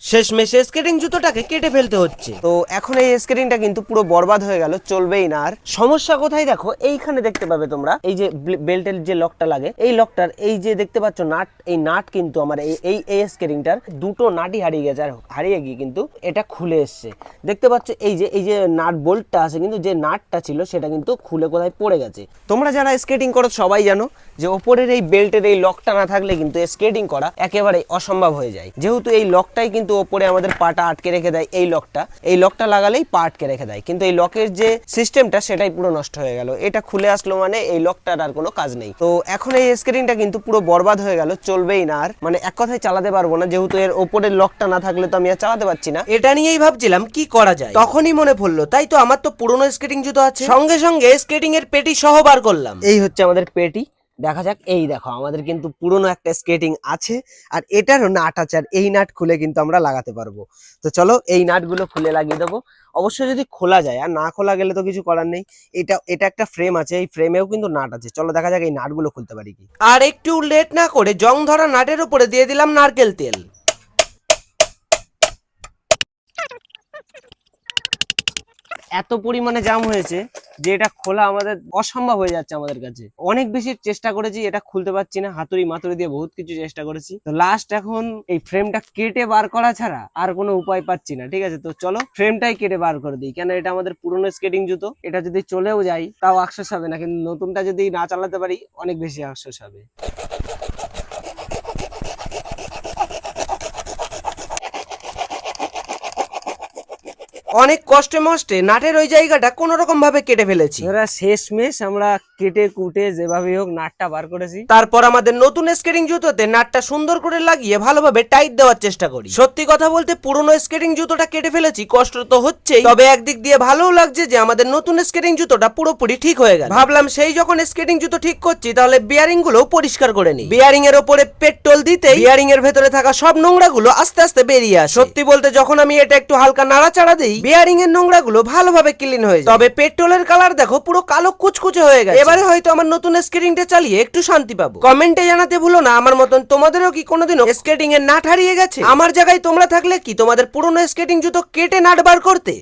শেষমেশ স্কেটিং জুতোটাকে কেটে ফেলতে হচ্ছে। তো এখন এই স্কেটিংটা কিন্তু পুরো বরবাদ হয়ে গেল, চলবেই না আর। সমস্যা কোথায় দেখো, এইখানে দেখতে পাবে তোমরা এই যে বেল্টের যে লকটা লাগে, এই লকটার এই যে দেখতে পাচ্ছ নাট, এই নাট কিন্তু আমার এই স্কেটিংটার দুটো নাটই হারিয়ে গেছে, আর হারিয়ে গিয়ে কিন্তু এটা খুলে এসছে। দেখতে পাচ্ছ এই যে নাট বোল্টটা আছে, কিন্তু যে নাটটা ছিল সেটা কিন্তু খুলে কোথায় পড়ে গেছে। তোমরা যারা স্কেটিং করো সবাই জানো যে ওপরের এই বেল্টের এই লকটা না থাকলে কিন্তু স্কেটিং করা একেবারে অসম্ভব হয়ে যায়। যেহেতু এই লকটাই কিন্তু ওপরে আমাদের পাটা আটকে রেখে দেয়, এই লকটা লাগালেই পা আটকে রেখে দেয়, কিন্তু এই লকের যে সিস্টেমটা সেটাই পুরো নষ্ট হয়ে গেল। এটা খুলে আসলো মানে এই লকটার আর কোনো কাজ নেই। তো এখন এই স্কেটিংটা কিন্তু পুরো বরবাদ হয়ে গেল, চলবেই না আর, মানে এক কথায় চালাতে পারবো না, যেহেতু এর ওপরের লকটা না থাকলে তো আমি আর চালাতে পারছি না। এটা নিয়েই ভাবছিলাম কি করা যায়, তখনই মনে পড়লো তাই তো আমার তো পুরনো স্কেটিং জুতো আছে, সঙ্গে সঙ্গে স্কেটিং এর পেটি সহ বার করলাম। এই হচ্ছে আমাদের পেটি, দেখা যাক। এই দেখো আমাদের কিন্তু পুরনো একটা স্কেটিং আছে, আর এটারও নাট আছে, আর এই নাট খুলে কিন্তু আমরা লাগাতে পারবো। তো চলো এই নাটগুলো খুলে লাগিয়ে দেবো, অবশ্যই যদি খোলা যায়, আর না খোলা গেলে তো কিছু করার নেই। এটা একটা ফ্রেম আছে, এই ফ্রেমেও কিন্তু নাট আছে। চলো দেখা যাক এই নাটগুলো খুলতে পারি কি। আর একটু লেট না করে জং ধরা নাটের উপরে দিয়ে দিলাম নারকেল তেল। এত পরিমাণে জাম হয়েছে যে এটা খোলা আমাদের অসম্ভব হয়ে যাচ্ছে আমাদের কাছে। অনেক বেশি চেষ্টা করেছি, এটা খুলতে পারছি না, হাতুড়ি মাতুড়ি দিয়ে বহুত কিছু চেষ্টা করেছি। তো লাস্ট এখন এই ফ্রেমটা কেটে বার করা ছাড়া আর কোনো উপায় পাচ্ছি না। ঠিক আছে, তো চলো ফ্রেমটাই কেটে বার করে দিই, কেন এটা আমাদের পুরনো স্কেটিং জুতো। এটা যদি চলেও যায় তাও আফসোস হবে না, কিন্তু নতুনটা যদি না চালাতে পারি অনেক বেশি আফসোস হবে। অনেক কষ্টে মষ্টে নাটের ওই জায়গাটা কোন রকম ভাবে কেটে ফেলেছি। শেষমেশ আমরা কেটে কুটে যেভাবে হোক নাটটা বার করেছি। তারপর আমাদের নতুন স্কেটিং জুতোতে নাটটা সুন্দর করে লাগিয়ে ভালোভাবে টাইট দেওয়ার চেষ্টা করি। সত্যি কথা বলতে পুরনো স্কেটিং জুতোটা কেটে ফেলেছি, কষ্ট তো হচ্ছেই, তবে একদিক দিয়ে ভালোও লাগছে যে আমাদের নতুন স্কেটিং জুতোটা পুরোপুরি ঠিক হয়ে গেল। ভাবলাম সেই যখন স্কেটিং জুতো ঠিক করছি তাহলে বিয়ারিং গুলো পরিষ্কার করে নিই। বিয়ারিং এর উপরে পেট্রোল দিতেই বিয়ারিং এর ভেতরে থাকা সব নোংরা গুলো আস্তে আস্তে বেরিয়ে আসে। সত্যি বলতে যখন আমি এটা একটু হালকা নাড়াচাড়া দিই, বিয়ারিং এর নোংরা গুলো ভালোভাবে ক্লিন হয়ে যায়। তবে পেট্রোলের কালার দেখো পুরো কালো কুচকুচে হয়ে গেছে। এবারে হয়তো আমার নতুন স্কেটিংটা চালিয়ে একটু শান্তি পাবো। কমেন্টে জানাতে ভুলো না আমার মতন তোমাদেরও কি কোনোদিনও স্কেটিং এর নাট হারিয়ে গেছে। আমার জায়গায় তোমরা থাকলে কি তোমাদের পুরনো স্কেটিং জুতো কেটে নাট বার করতে?